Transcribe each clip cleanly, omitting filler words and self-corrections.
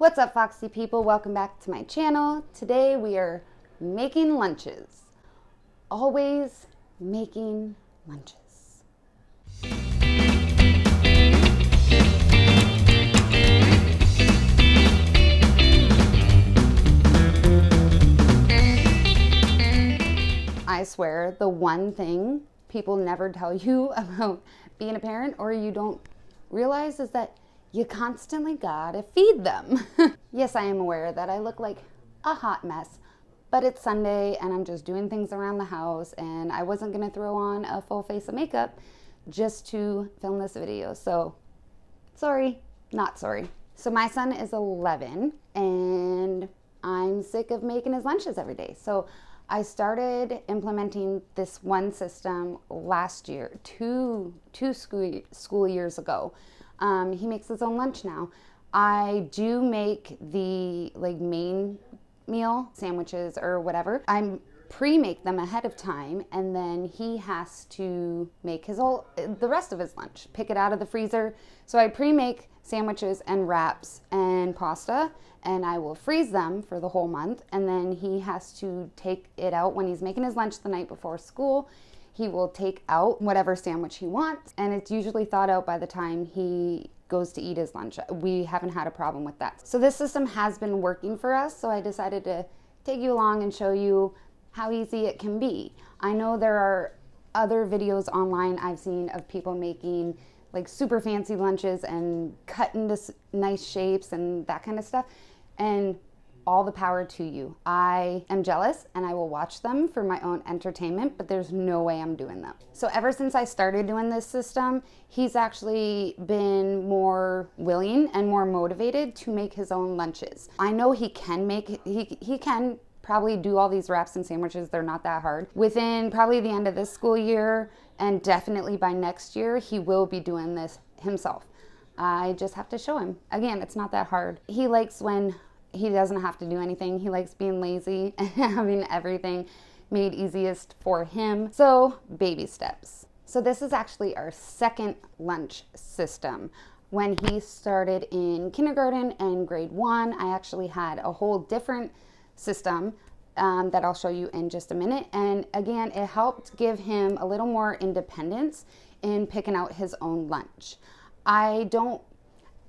What's up, Foxy people? Welcome back to my channel. Today we are making lunches. Always making lunches. I swear, the one thing people never tell you about being a parent or you don't realize is that you constantly gotta feed them. Yes, I am aware that I look like a hot mess, but it's Sunday and I'm just doing things around the house and I wasn't gonna throw on a full face of makeup just to film this video. So, sorry, not sorry. So my son is 11 and I'm sick of making his lunches every day. So I started implementing this one system last year, two school years ago. He makes his own lunch now. I do make the main meal sandwiches or whatever. I pre-make them ahead of time, and then he has to make the rest of his lunch, pick it out of the freezer. So I pre-make sandwiches and wraps and pasta, and I will freeze them for the whole month, and then he has to take it out when he's making his lunch the night before school. He will take out whatever sandwich he wants, and it's usually thawed out by the time he goes to eat his lunch. We haven't had a problem with that. So this system has been working for us, so I decided to take you along and show you how easy it can be. I know there are other videos online I've seen of people making like super fancy lunches and cut into nice shapes and that kind of stuff, and all the power to you. I am jealous and I will watch them for my own entertainment, but there's no way I'm doing them. So ever since I started doing this system, he's actually been more willing and more motivated to make his own lunches. I know he can he can probably do all these wraps and sandwiches. They're not that hard. Within probably the end of this school year and definitely by next year, he will be doing this himself. I just have to show him. Again, it's not that hard. He likes when he doesn't have to do anything. He likes being lazy and having everything made easiest for him. So, baby steps. So this is actually our second lunch system. When he started in kindergarten and grade 1, I actually had a whole different system that I'll show you in just a minute. And again, it helped give him a little more independence in picking out his own lunch. I don't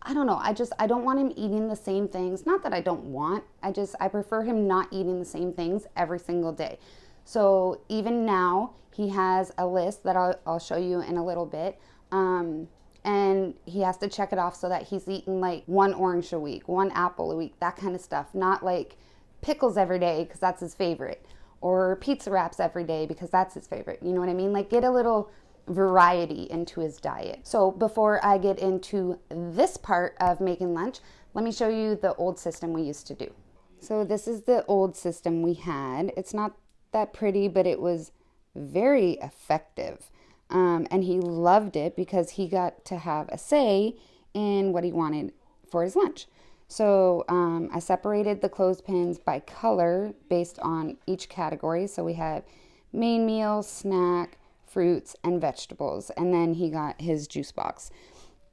know. I don't want him eating the same things. Not that I don't want, I prefer him not eating the same things every single day. So even now he has a list that I'll show you in a little bit. And he has to check it off so that he's eating like one orange a week, one apple a week, that kind of stuff. Not like pickles every day because that's his favorite, or pizza wraps every day because that's his favorite. You know what I mean? Like get a little variety into his diet. So before I get into this part of making lunch, let me show you the old system we used to do. So this is the old system we had. It's not that pretty, but it was very effective. And he loved it because he got to have a say in what he wanted for his lunch. So I separated the clothespins by color based on each category. So we have main meal, snack, fruits, and vegetables. And then he got his juice box.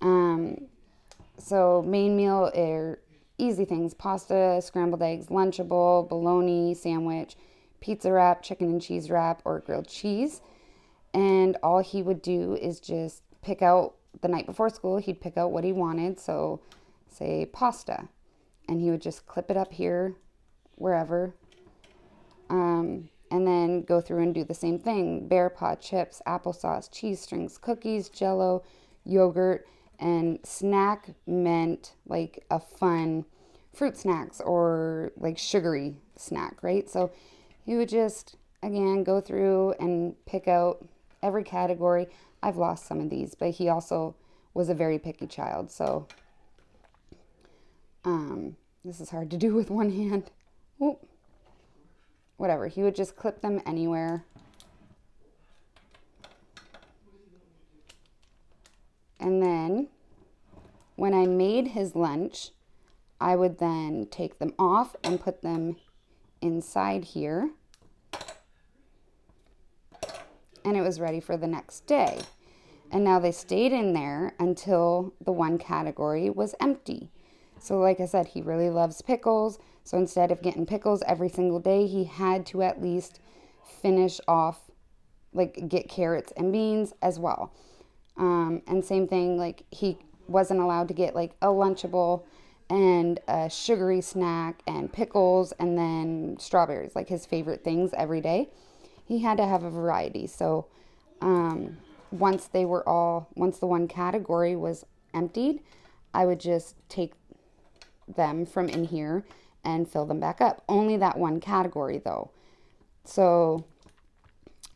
So main meal are easy things: pasta, scrambled eggs, Lunchable, bologna sandwich, pizza wrap, chicken and cheese wrap, or grilled cheese. And all he would do is just pick out, the night before school, he'd pick out what he wanted. So say pasta, and he would just clip it up here, wherever. And then go through and do the same thing: bear paw, chips, applesauce, cheese strings, cookies, jello, yogurt. And snack meant like a fun fruit snacks or like sugary snack, right? So he would just, again, go through and pick out every category. I've lost some of these, but he also was a very picky child. So this is hard to do with one hand. Oop. Whatever, he would just clip them anywhere. And then when I made his lunch, I would then take them off and put them inside here. And it was ready for the next day. And now they stayed in there until the one category was empty. So like I said, he really loves pickles. So instead of getting pickles every single day, he had to at least finish off, like get carrots and beans as well. And same thing, like he wasn't allowed to get like a Lunchable and a sugary snack and pickles and then strawberries, like his favorite things every day. He had to have a variety. So once the one category was emptied, I would just take them from in here and fill them back up. Only that one category though. So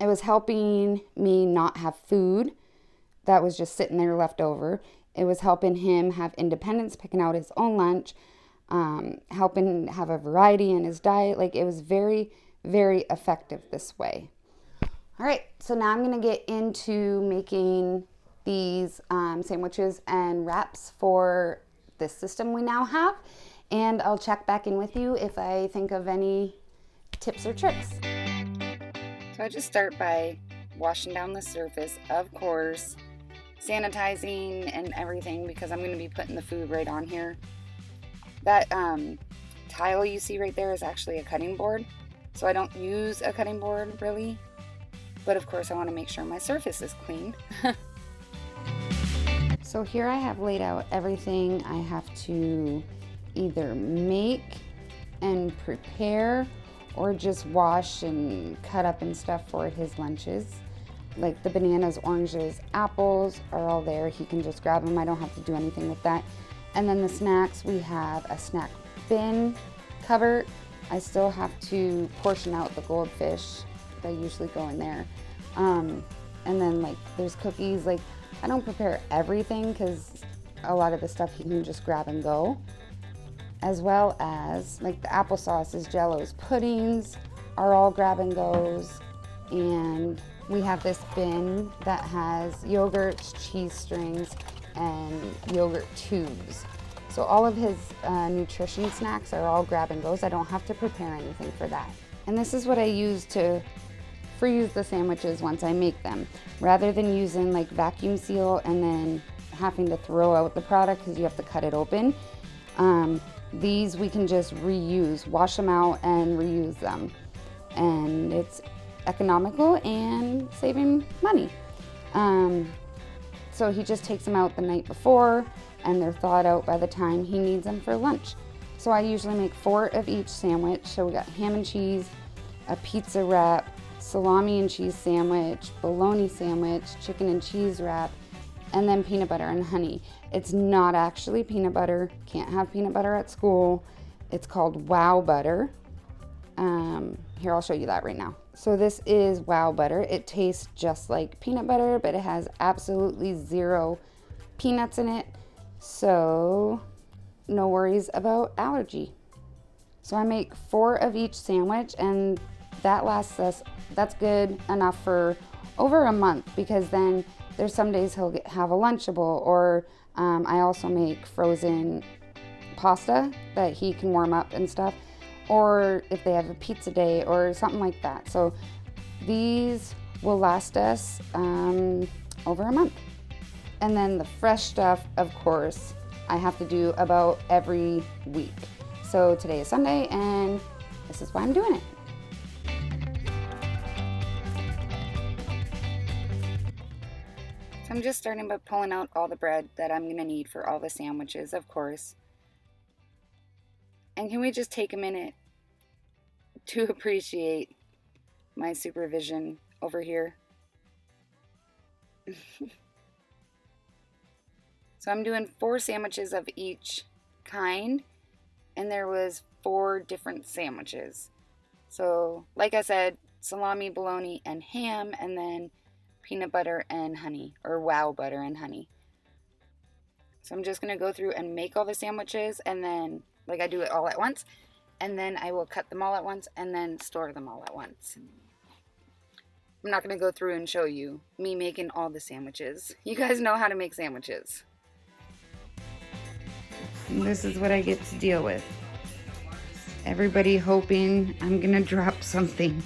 it was helping me not have food that was just sitting there left over. It was helping him have independence, picking out his own lunch, helping have a variety in his diet. Like it was very, very effective this way. All right, so now I'm going to get into making these sandwiches and wraps for this system we now have. And I'll check back in with you if I think of any tips or tricks. So I just start by washing down the surface, of course, sanitizing and everything because I'm going to be putting the food right on here. That tile you see right there is actually a cutting board. So I don't use a cutting board really. But of course I want to make sure my surface is clean. So here I have laid out everything I have to either make and prepare or just wash and cut up and stuff for his lunches. Like the bananas, oranges, apples are all there. He can just grab them. I don't have to do anything with that. And then the snacks, we have a snack bin cover. I still have to portion out the goldfish. They usually go in there. And then like there's cookies. Like I don't prepare everything because a lot of the stuff you can just grab and go. As well as like the applesauces, jellos, puddings are all grab and goes. And we have this bin that has yogurts, cheese strings, and yogurt tubes. So all of his nutrition snacks are all grab and goes. I don't have to prepare anything for that. And this is what I use to freeze the sandwiches once I make them. Rather than using like vacuum seal and then having to throw out the product because you have to cut it open, these we can just reuse, wash them out and reuse them. And it's economical and saving money. So he just takes them out the night before and they're thawed out by the time he needs them for lunch. So I usually make 4 of each sandwich. So we got ham and cheese, a pizza wrap, salami and cheese sandwich, bologna sandwich, chicken and cheese wrap, and then peanut butter and honey. It's not actually peanut butter. Can't have peanut butter at school. It's called Wow Butter. Here, I'll show you that right now. So this is Wow Butter. It tastes just like peanut butter, but it has absolutely 0 peanuts in it. So no worries about allergy. So I make 4 of each sandwich and that lasts us, that's good enough for over a month because then there's some days he'll have a Lunchable or I also make frozen pasta that he can warm up and stuff, or if they have a pizza day or something like that. So these will last us over a month. And then the fresh stuff, of course, I have to do about every week. So today is Sunday and this is why I'm doing it. So I'm just starting by pulling out all the bread that I'm gonna need for all the sandwiches, of course. And can we just take a minute to appreciate my supervision over here? So I'm doing 4 sandwiches of each kind, and there was 4 different sandwiches. So like I said, salami, bologna, and ham, and then peanut butter and honey, or Wow Butter and honey. So I'm just gonna go through and make all the sandwiches, and then like I do it all at once, and then I will cut them all at once and then store them all at once. I'm not gonna go through and show you me making all the sandwiches. You guys know how to make sandwiches. And this is what I get to deal with. Everybody hoping I'm gonna drop something.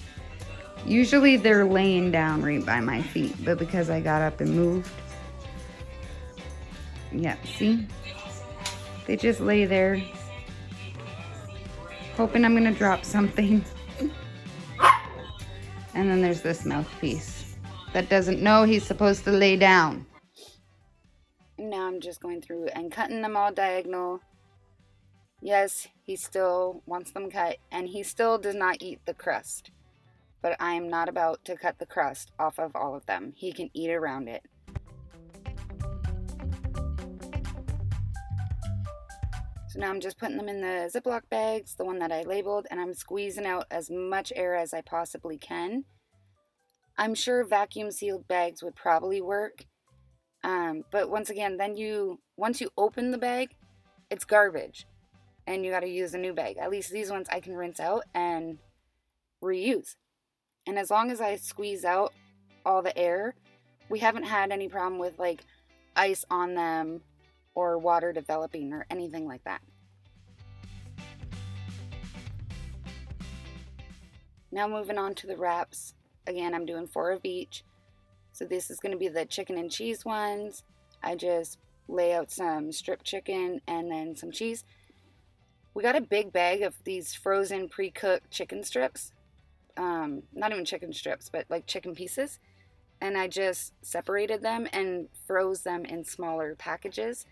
Usually they're laying down right by my feet, but because I got up and moved, yeah, see? They just lay there, hoping I'm gonna drop something. And then there's this mouthpiece that doesn't know he's supposed to lay down. Now I'm just going through and cutting them all diagonal. Yes, he still wants them cut, and he still does not eat the crust. But I am not about to cut the crust off of all of them. He can eat around it. So now I'm just putting them in the Ziploc bags, the one that I labeled, and I'm squeezing out as much air as I possibly can. I'm sure vacuum sealed bags would probably work. But once again, once you open the bag, it's garbage. And you got to use a new bag. At least these ones I can rinse out and reuse. And as long as I squeeze out all the air, we haven't had any problem with like ice on them or water developing or anything like that. Now moving on to the wraps. Again, I'm doing 4 of each. So this is going to be the chicken and cheese ones. I just lay out some strip chicken and then some cheese. We got a big bag of these frozen pre-cooked chicken strips. Not even chicken strips, but like chicken pieces. And I just separated them and froze them in smaller packages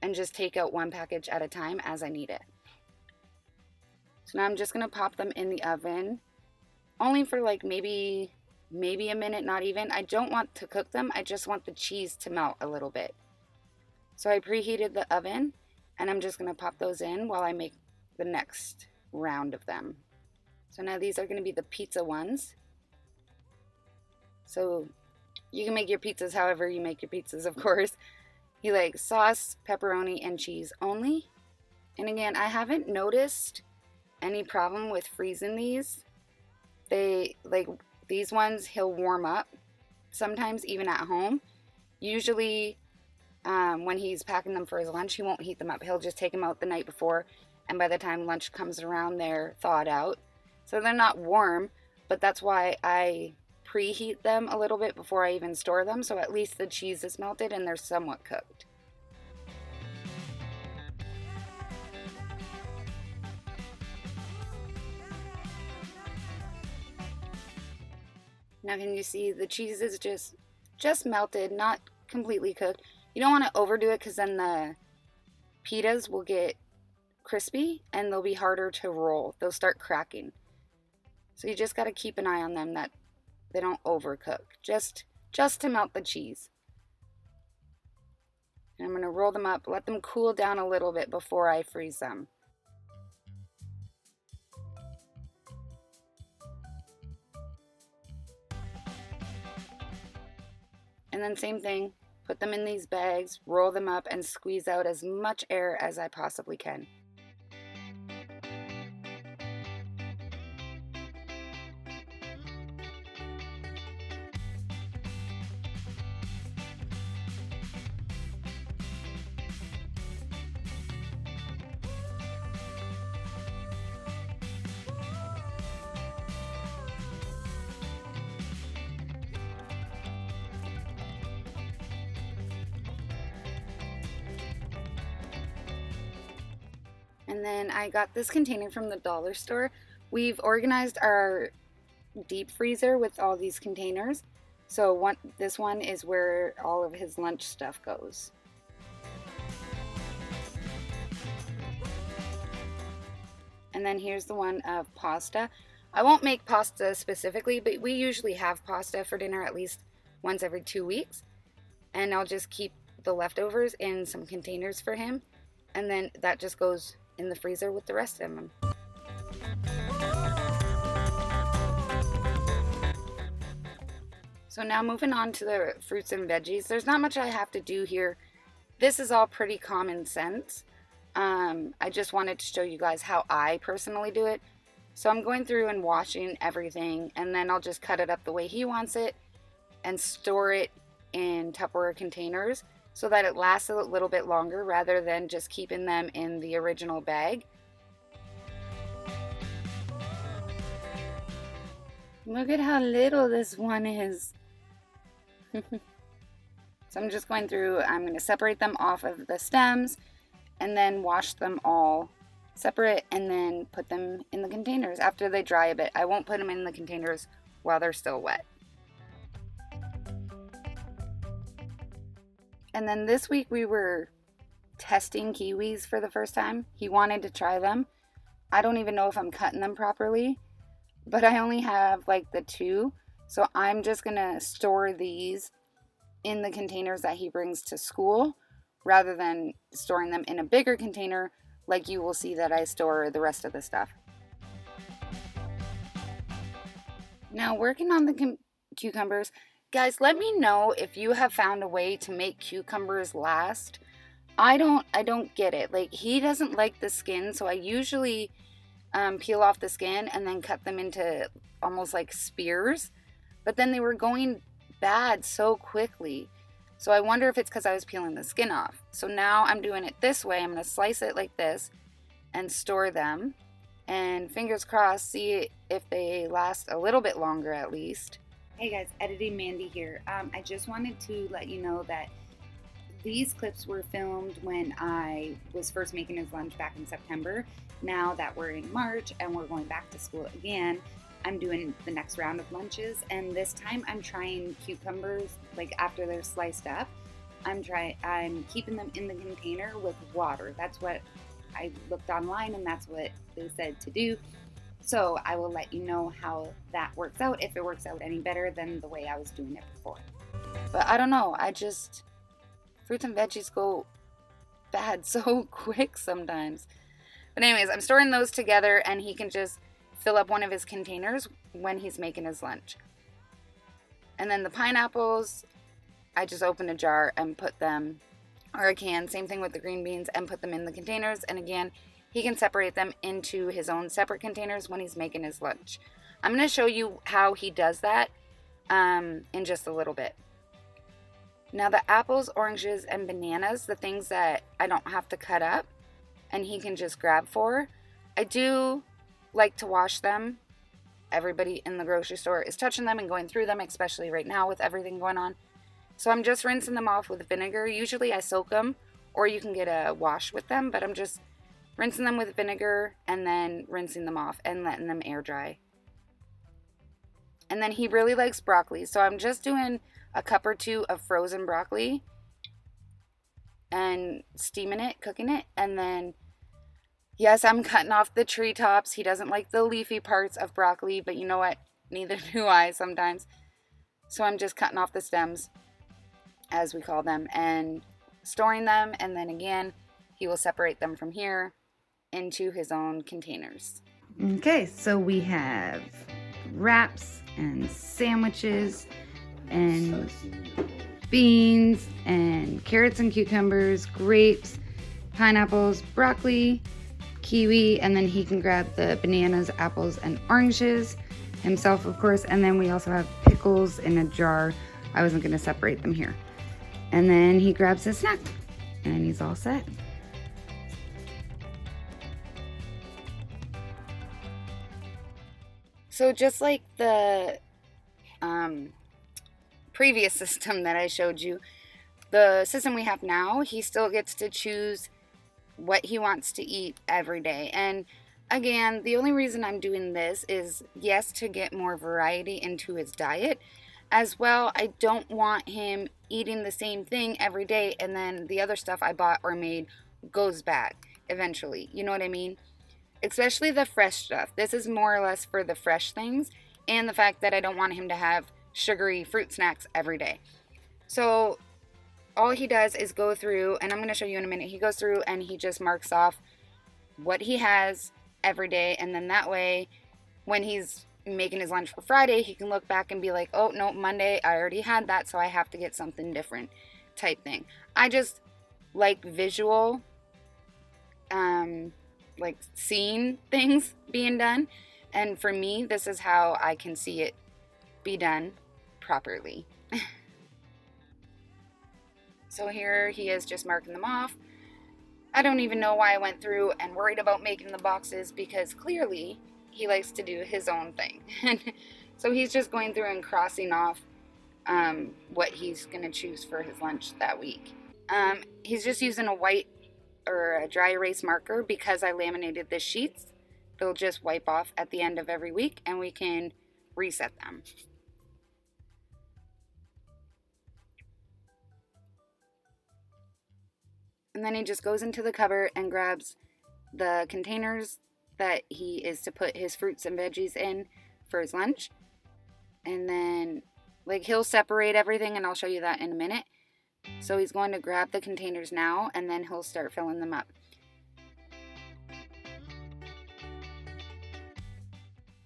and just take out one package at a time as I need it. So now I'm just going to pop them in the oven, only for like maybe a minute, not even. I don't want to cook them. I just want the cheese to melt a little bit. So I preheated the oven, and I'm just going to pop those in while I make the next round of them. So now these are going to be the pizza ones. So you can make your pizzas however you make your pizzas, of course. You like sauce, pepperoni, and cheese only. And again, I haven't noticed any problem with freezing these. These ones he'll warm up sometimes even at home. Usually when he's packing them for his lunch, he won't heat them up. He'll just take them out the night before, and by the time lunch comes around, they're thawed out. So they're not warm, but that's why I preheat them a little bit before I even store them, so at least the cheese is melted and they're somewhat cooked. Now can you see the cheese is just melted, not completely cooked. You don't want to overdo it because then the pitas will get crispy and they'll be harder to roll. They'll start cracking. So you just got to keep an eye on them that they don't overcook, just to melt the cheese. And I'm going to roll them up, let them cool down a little bit before I freeze them. And then same thing, put them in these bags, roll them up, and squeeze out as much air as I possibly can. And then I got this container from the dollar store. We've organized our deep freezer with all these containers. So this one is where all of his lunch stuff goes. And then here's the one of pasta. I won't make pasta specifically, but we usually have pasta for dinner at least once every 2 weeks. And I'll just keep the leftovers in some containers for him. And then that just goes in the freezer with the rest of them. So now moving on to the fruits and veggies. There's not much I have to do here. This is all pretty common sense. I just wanted to show you guys how I personally do it. So I'm going through and washing everything, and then I'll just cut it up the way he wants it and store it in Tupperware containers so that it lasts a little bit longer rather than just keeping them in the original bag. Look at how little this one is. So I'm just going through, I'm going to separate them off of the stems and then wash them all separate and then put them in the containers after they dry a bit. I won't put them in the containers while they're still wet. And then this week we were testing kiwis for the first time. He wanted to try them. I don't even know if I'm cutting them properly, but I only have like the 2. So I'm just gonna store these in the containers that he brings to school rather than storing them in a bigger container like you will see that I store the rest of the stuff. Now working on the cucumbers, guys, let me know if you have found a way to make cucumbers last. I don't get it. Like, he doesn't like the skin, so I usually peel off the skin and then cut them into almost like spears. But then they were going bad so quickly. So I wonder if it's because I was peeling the skin off. So now I'm doing it this way. I'm going to slice it like this and store them. And fingers crossed, see if they last a little bit longer at least. Hey guys, Editing Mandy here. I just wanted to let you know that these clips were filmed when I was first making his lunch back in September. Now that we're in March and we're going back to school again, I'm doing the next round of lunches, and this time I'm trying cucumbers like after they're sliced up. I'm keeping them in the container with water. That's what I looked online, and that's what they said to do. So I will let you know how that works out, if it works out any better than the way I was doing it before. But I don't know, fruits and veggies go bad so quick sometimes. But anyways, I'm storing those together, and he can just fill up one of his containers when he's making his lunch. And then the pineapples, I just open a jar and put them, or a can, same thing with the green beans, and put them in the containers. And again, he can separate them into his own separate containers when he's making his lunch. I'm going to show you how he does that in just a little bit. Now the apples, oranges, and bananas, the things that I don't have to cut up and he can just grab for, I do like to wash them. Everybody in the grocery store is touching them and going through them, especially right now with everything going on. So I'm just rinsing them off with vinegar. Usually I soak them, or you can get a wash with them, but I'm just rinsing them with vinegar and then rinsing them off and letting them air dry. And then he really likes broccoli, so I'm just doing a cup or 2 of frozen broccoli and steaming it, cooking it, and then yes, I'm cutting off the tree tops. He doesn't like the leafy parts of broccoli, but you know what? Neither do I sometimes. So I'm just cutting off the stems, as we call them, and storing them. And then again, he will separate them from here into his own containers. Okay, so we have wraps and sandwiches and beans and carrots and cucumbers, grapes, pineapples, broccoli, kiwi, and then he can grab the bananas, apples, and oranges himself, of course. And then we also have pickles in a jar. I wasn't going to separate them here. And then he grabs his snack, and he's all set. So just like the previous system that I showed you, the system we have now, he still gets to choose what he wants to eat every day. And again, the only reason I'm doing this is, yes, to get more variety into his diet. As well, I don't want him eating the same thing every day and then the other stuff I bought or made goes bad eventually. You know what I mean? Especially the fresh stuff. This is more or less for the fresh things, and the fact that I don't want him to have sugary fruit snacks every day. So all he does is go through, and I'm going to show you in a minute, he goes through and he just marks off what he has every day, and then that way when he's making his lunch for Friday, he can look back and be like, oh no, Monday I already had that, so I have to get something different type thing. I just like visual, like seeing things being done, and for me this is how I can see it be done properly. So here he is just marking them off. I don't even know why I went through and worried about making the boxes, because clearly he likes to do his own thing. So he's just going through and crossing off what he's going to choose for his lunch that week. He's just using a white or a dry erase marker, because I laminated the sheets, they'll just wipe off at the end of every week and we can reset them. And then he just goes into the cupboard and grabs the containers that he is to put his fruits and veggies in for his lunch. And then, like, he'll separate everything, and I'll show you that in a minute. So he's going to grab the containers now, and then he'll start filling them up.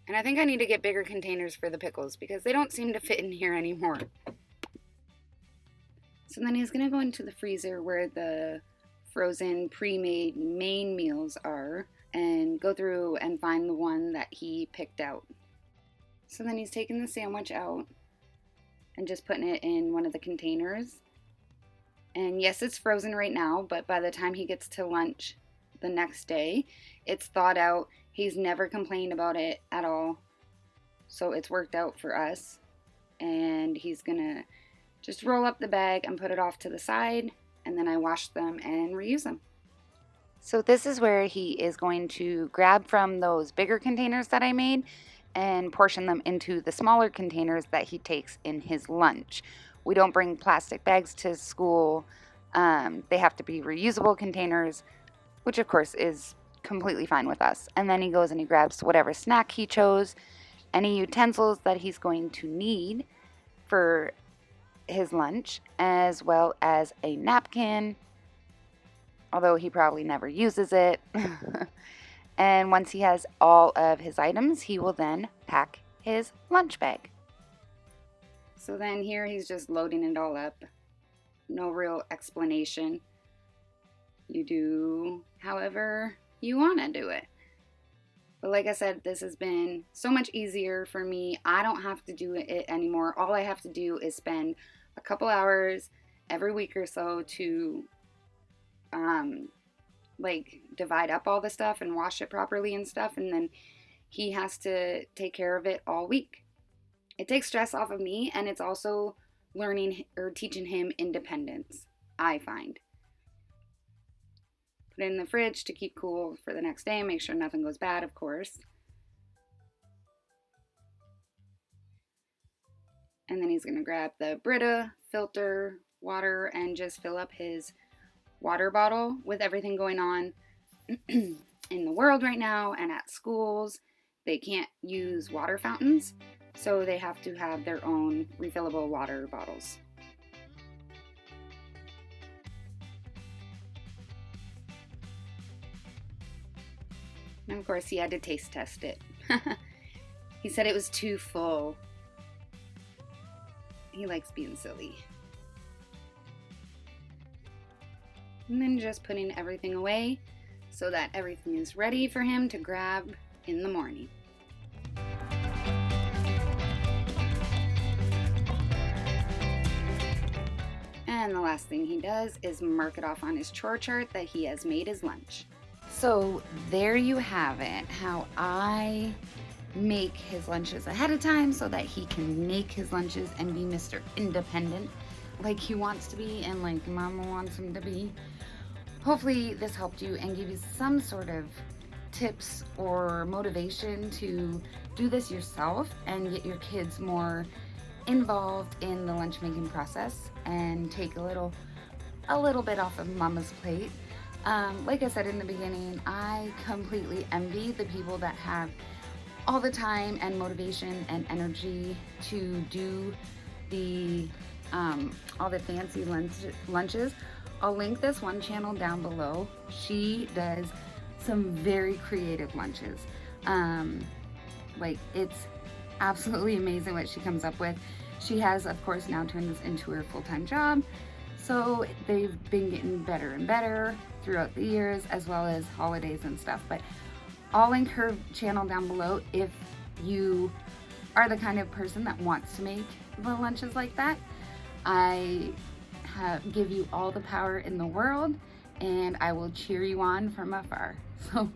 And I think I need to get bigger containers for the pickles because they don't seem to fit in here anymore. So then he's going to go into the freezer where the frozen pre-made main meals are and go through and find the one that he picked out. So then he's taking the sandwich out and just putting it in one of the containers. And yes, it's frozen right now, but by the time he gets to lunch the next day, it's thawed out. He's never complained about it at all. So it's worked out for us. And he's gonna just roll up the bag and put it off to the side. And then I wash them and reuse them. So this is where he is going to grab from those bigger containers that I made and portion them into the smaller containers that he takes in his lunch. We don't bring plastic bags to school. They have to be reusable containers, which of course is completely fine with us. And then he goes and he grabs whatever snack he chose, any utensils that he's going to need for his lunch, as well as a napkin, although he probably never uses it. And once he has all of his items, he will then pack his lunch bag. So then here he's just loading it all up. No real explanation. You do however you want to do it. But like I said, this has been so much easier for me. I don't have to do it anymore. All I have to do is spend a couple hours every week or so to like divide up all the stuff and wash it properly and stuff, and then he has to take care of it all week. It takes stress off of me, and it's also learning or teaching him independence, I find. Put it in the fridge to keep cool for the next day, make sure nothing goes bad, of course. And then he's going to grab the Brita filter water and just fill up his water bottle. With everything going on in the world right now and at schools, they can't use water fountains, so they have to have their own refillable water bottles. And of course he had to taste test it. He said it was too full. He likes being silly. And then just putting everything away so that everything is ready for him to grab in the morning. And the last thing he does is mark it off on his chore chart that he has made his lunch. So there you have it, how I make his lunches ahead of time so that he can make his lunches and be Mr. Independent like he wants to be and like Mama wants him to be. Hopefully this helped you and gave you some sort of tips or motivation to do this yourself and get your kids more involved in the lunch making process and take a little bit off of Mama's plate. Like I said in the beginning, I completely envy the people that have all the time and motivation and energy to do the all the fancy lunches. I'll link this one channel down below. She does some very creative lunches. Like, it's absolutely amazing what she comes up with. She has, of course, now turned this into her full-time job. So they've been getting better and better throughout the years, as well as holidays and stuff. But I'll link her channel down below if you are the kind of person that wants to make the lunches like that. I give you all the power in the world, and I will cheer you on from afar. So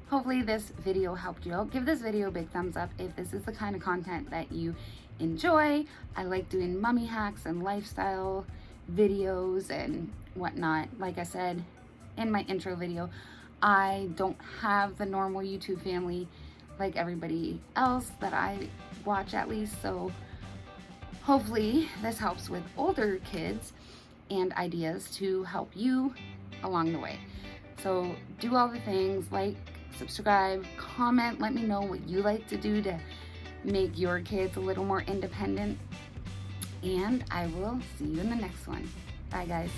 hopefully this video helped you out. Give this video a big thumbs up if this is the kind of content that you enjoy. I like doing mummy hacks and lifestyle videos and whatnot. Like I said, in my intro video, I don't have the normal YouTube family like everybody else that I watch, at least. So hopefully this helps with older kids and ideas to help you along the way. So do all the things, like, subscribe, comment, let me know what you like to do to make your kids a little more independent. And I will see you in the next one. Bye, guys.